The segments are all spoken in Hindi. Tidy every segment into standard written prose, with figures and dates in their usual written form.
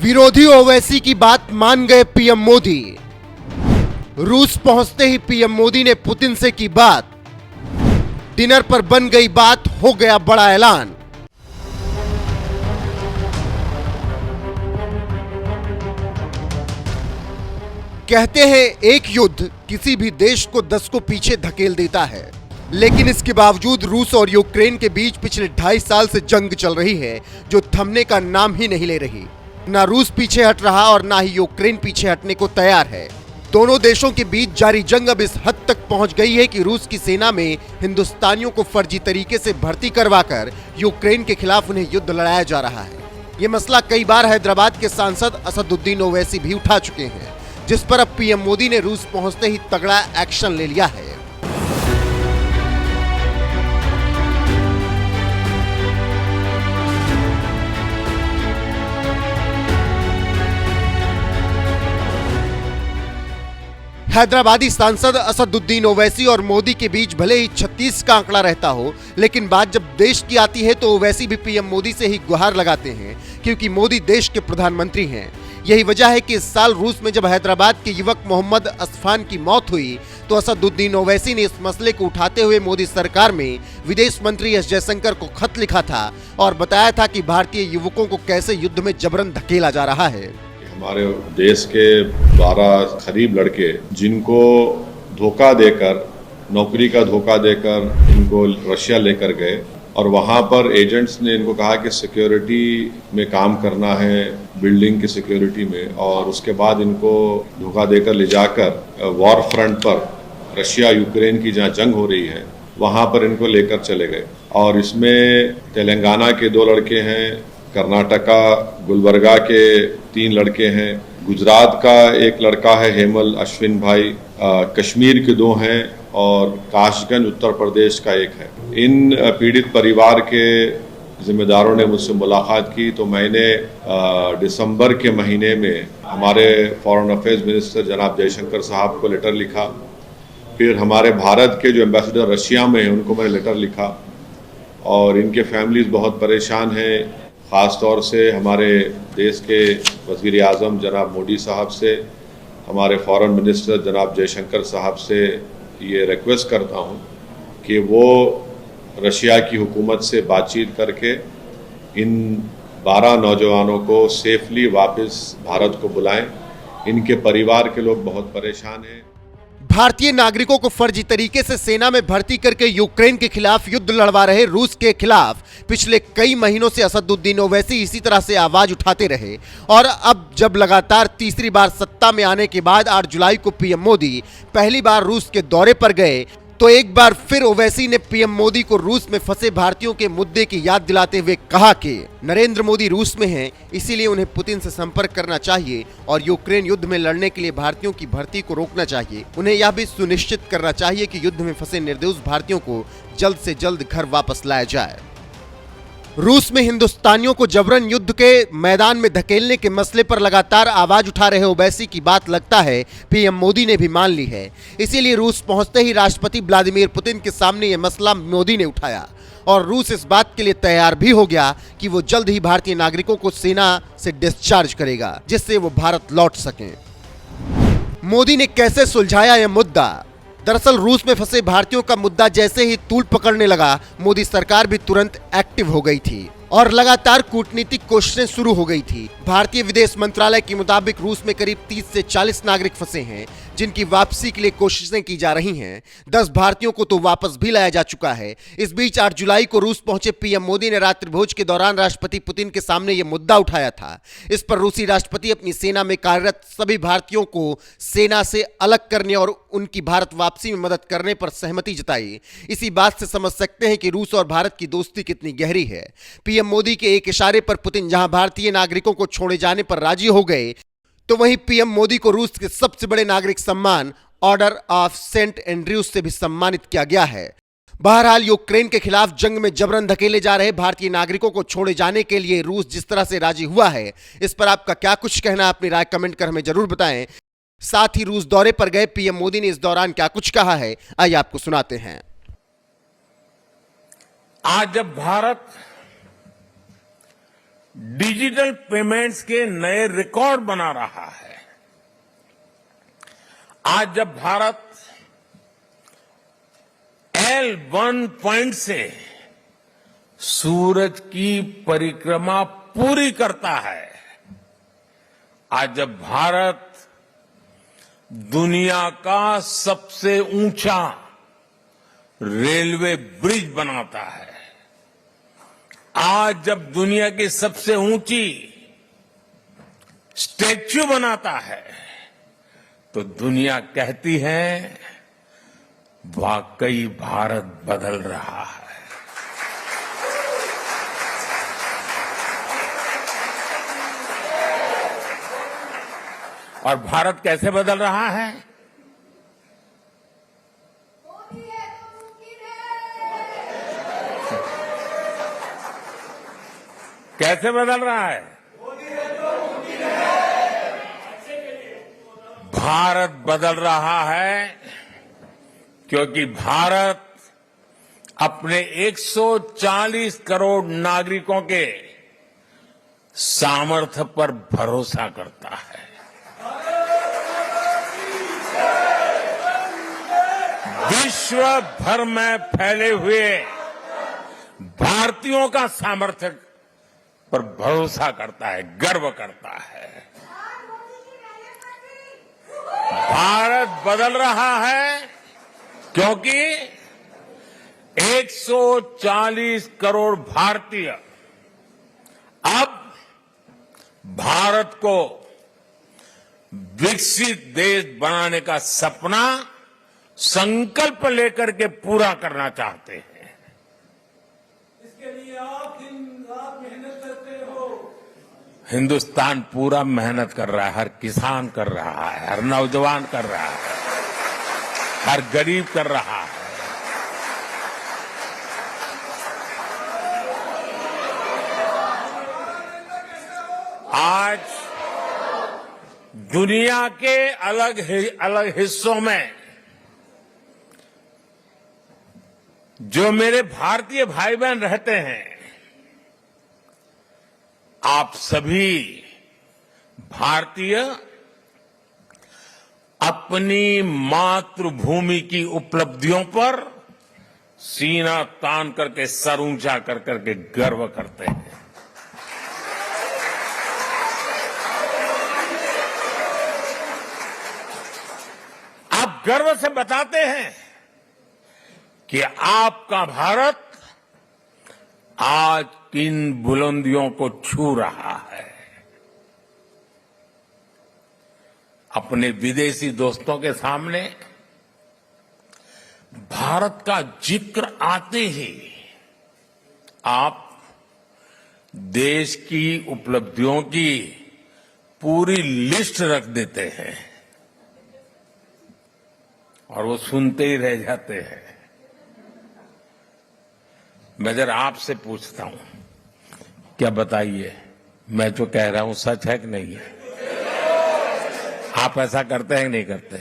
विरोधी ओवैसी की बात मान गए पीएम मोदी। रूस पहुंचते ही पीएम मोदी ने पुतिन से की बात। डिनर पर बन गई बात, हो गया बड़ा ऐलान। कहते हैं एक युद्ध किसी भी देश को 10 को पीछे धकेल देता है, लेकिन इसके बावजूद रूस और यूक्रेन के बीच पिछले 2.5 साल से जंग चल रही है जो थमने का नाम ही नहीं ले रही। ना रूस पीछे हट रहा और ना ही यूक्रेन पीछे हटने को तैयार है। दोनों देशों के बीच जारी जंग अब इस हद तक पहुंच गई है कि रूस की सेना में हिंदुस्तानियों को फर्जी तरीके से भर्ती करवाकर यूक्रेन के खिलाफ उन्हें युद्ध लड़ाया जा रहा है। ये मसला कई बार हैदराबाद के सांसद असदुद्दीन ओवैसी भी उठा चुके हैं, जिस पर अब पीएम मोदी ने रूस पहुंचते ही तगड़ा एक्शन ले लिया है। हैदराबादी सांसद असदुद्दीन ओवैसी और मोदी के बीच भले ही 36 का आंकड़ा रहता हो, लेकिन बात जब देश की आती है तो ओवैसी भी पीएम मोदी से ही गुहार लगाते हैं, क्योंकि मोदी देश के प्रधानमंत्री हैं। यही वजह है कि इस साल रूस में जब हैदराबाद के युवक मोहम्मद असफान की मौत हुई तो असदुद्दीन ओवैसी ने इस मसले को उठाते हुए मोदी सरकार में विदेश मंत्री एस जयशंकर को खत लिखा था और बताया था कि भारतीय युवकों को कैसे युद्ध में जबरन धकेला जा रहा है। हमारे देश के 12 करीब लड़के जिनको धोखा देकर, नौकरी का धोखा देकर इनको रशिया लेकर गए और वहाँ पर एजेंट्स ने इनको कहा कि सिक्योरिटी में काम करना है, बिल्डिंग की सिक्योरिटी में, और उसके बाद इनको धोखा देकर ले जाकर वॉर फ्रंट पर, रशिया यूक्रेन की जहाँ जंग हो रही है वहाँ पर इनको लेकर चले गए। और इसमें तेलंगाना के 2 लड़के हैं, कर्नाटका गुलबर्गा के 3 लड़के हैं, गुजरात का एक लड़का है हेमल अश्विन भाई, कश्मीर के 2 हैं और काशगंज उत्तर प्रदेश का एक है। इन पीड़ित परिवार के जिम्मेदारों ने मुझसे मुलाकात की तो मैंने दिसंबर के महीने में हमारे फॉरेन अफेयर्स मिनिस्टर जनाब जयशंकर साहब को लेटर लिखा। फिर हमारे भारत के जो एम्बेसडर रशिया में हैं उनको मैंने लेटर लिखा और इनके फैमिलीज बहुत परेशान हैं। ख़ास तौर से हमारे देश के वज़ीर आज़म जनाब मोदी साहब से, हमारे फॉरेन मिनिस्टर जनाब जयशंकर साहब से ये रिक्वेस्ट करता हूँ कि वो रशिया की हुकूमत से बातचीत करके इन 12 नौजवानों को सेफली वापस भारत को बुलाएं। इनके परिवार के लोग बहुत परेशान हैं। भारतीय नागरिकों को फर्जी तरीके से सेना में भर्ती करके यूक्रेन के खिलाफ युद्ध लड़वा रहे रूस के खिलाफ पिछले कई महीनों से असदुद्दीन ओवैसी इसी तरह से आवाज उठाते रहे और अब जब लगातार तीसरी बार सत्ता में आने के बाद 8 जुलाई को पीएम मोदी पहली बार रूस के दौरे पर गए तो एक बार फिर ओवैसी ने पीएम मोदी को रूस में फंसे भारतीयों के मुद्दे की याद दिलाते हुए कहा कि नरेंद्र मोदी रूस में हैं, इसीलिए उन्हें पुतिन से संपर्क करना चाहिए और यूक्रेन युद्ध में लड़ने के लिए भारतीयों की भर्ती को रोकना चाहिए। उन्हें यह भी सुनिश्चित करना चाहिए कि युद्ध में फंसे निर्दोष भारतीयों को जल्द से जल्द घर वापस लाया जाए। रूस में हिंदुस्तानियों को जबरन युद्ध के मैदान में धकेलने के मसले पर लगातार आवाज उठा रहे ओवैसी की बात लगता है पीएम मोदी ने भी मान ली है। इसीलिए रूस पहुंचते ही राष्ट्रपति व्लादिमीर पुतिन के सामने यह मसला मोदी ने उठाया और रूस इस बात के लिए तैयार भी हो गया कि वो जल्द ही भारतीय नागरिकों को सेना से डिस्चार्ज करेगा, जिससे वो भारत लौट सकें। मोदी ने कैसे सुलझाया यह मुद्दा? दरअसल रूस में फंसे भारतीयों का मुद्दा जैसे ही तूल पकड़ने लगा, मोदी सरकार भी तुरंत एक्टिव हो गई थी और लगातार कूटनीतिक कोशिशें शुरू हो गई थी। भारतीय विदेश मंत्रालय के मुताबिक रूस में करीब 30 से 40 नागरिक फंसे हैं जिनकी वापसी के लिए कोशिशें की जा रही हैं। 10 भारतीयों को तो वापस भी लाया जा चुका है। इस बीच 8 जुलाई को रूस पहुंचे पीएम मोदी ने रात्रि भोज के दौरान राष्ट्रपति पुतिन के सामने यह मुद्दा उठाया था। इस पर रूसी राष्ट्रपति अपनी सेना में कार्यरत सभी भारतीयों को सेना से अलग करने और उनकी भारत वापसी में मदद करने पर सहमति जताई। इसी बात से समझ सकते हैं कि रूस और भारत की दोस्ती कितनी गहरी है। पीएम मोदी के एक इशारे पर पुतिन जहां भारतीय नागरिकों को छोड़े जाने पर राजी हो गए, तो वहीं पीएम मोदी को रूस के सबसे बड़े नागरिक सम्मान ऑर्डर ऑफ सेंट एंड्रयूज से भी सम्मानित किया गया है। बहरहाल यूक्रेन के खिलाफ जंग में जबरन धकेले जा रहे भारतीय नागरिकों को छोड़े जाने के लिए रूस जिस तरह से राजी हुआ है, इस पर आपका क्या कुछ कहना है? अपनी राय कमेंट कर हमें जरूर बताएं। साथ ही रूस दौरे पर गए पीएम मोदी ने इस दौरान क्या कुछ कहा है, आइए आपको सुनाते हैं। आज जब भारत डिजिटल पेमेंट्स के नए रिकॉर्ड बना रहा है। आज जब भारत L1 पॉइंट से सूरज की परिक्रमा पूरी करता है, आज जब भारत दुनिया का सबसे ऊंचा रेलवे ब्रिज बनाता है, आज जब दुनिया की सबसे ऊंची स्टैच्यू बनाता है, तो दुनिया कहती है वाकई भारत बदल रहा है। और भारत कैसे बदल रहा है? कैसे बदल रहा है? भारत बदल रहा है क्योंकि भारत अपने 140 करोड़ नागरिकों के सामर्थ्य पर भरोसा करता है। विश्व भर में फैले हुए भारतीयों का सामर्थ्य पर भरोसा करता है, गर्व करता है। भारत बदल रहा है क्योंकि 140 करोड़ भारतीय अब भारत को विकसित देश बनाने का सपना संकल्प लेकर के पूरा करना चाहते हैं। इसके लिए आप दिन रात मेहनत करते हो। हिंदुस्तान पूरा मेहनत कर रहा है, हर किसान कर रहा है, हर नौजवान कर रहा है, हर गरीब कर रहा है। आज दुनिया के अलग हिस्सों में जो मेरे भारतीय भाई बहन रहते हैं, आप सभी भारतीय अपनी मातृभूमि की उपलब्धियों पर सीना तान करके, सर ऊंचा कर करके गर्व करते हैं। आप गर्व से बताते हैं कि आपका भारत आज किन बुलंदियों को छू रहा है। अपने विदेशी दोस्तों के सामने भारत का जिक्र आते ही आप देश की उपलब्धियों की पूरी लिस्ट रख देते हैं और वो सुनते ही रह जाते हैं। मैं जरा आपसे पूछता हूं, क्या बताइए, मैं जो कह रहा हूं सच है कि नहीं है? आप ऐसा करते हैं कि नहीं करते?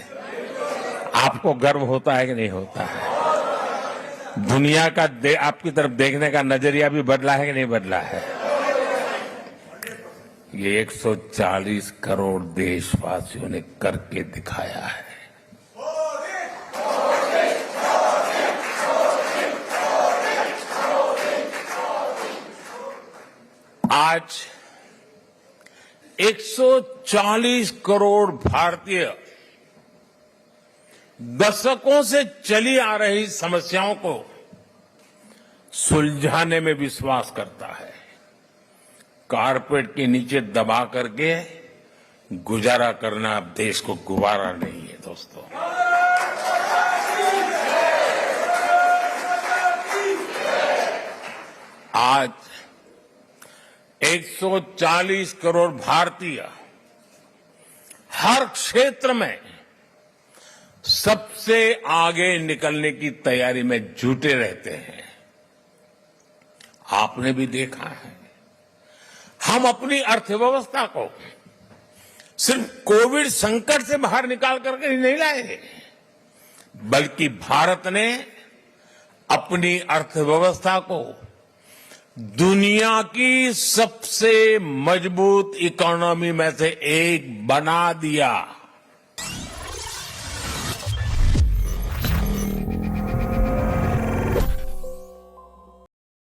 आपको गर्व होता है कि नहीं होता है? दुनिया का आपकी तरफ देखने का नजरिया भी बदला है कि नहीं बदला है? ये 140 करोड़ देशवासियों ने करके दिखाया है। आज 140 करोड़ भारतीय दशकों से चली आ रही समस्याओं को सुलझाने में विश्वास करता है। कारपेट के नीचे दबा करके गुजारा करना अब देश को गुवारा नहीं है दोस्तों। आज 140 करोड़ भारतीय हर क्षेत्र में सबसे आगे निकलने की तैयारी में जुटे रहते हैं। आपने भी देखा है, हम अपनी अर्थव्यवस्था को सिर्फ कोविड संकट से बाहर निकाल करके ही नहीं लाए, बल्कि भारत ने अपनी अर्थव्यवस्था को दुनिया की सबसे मजबूत इकोनॉमी में से एक बना दिया।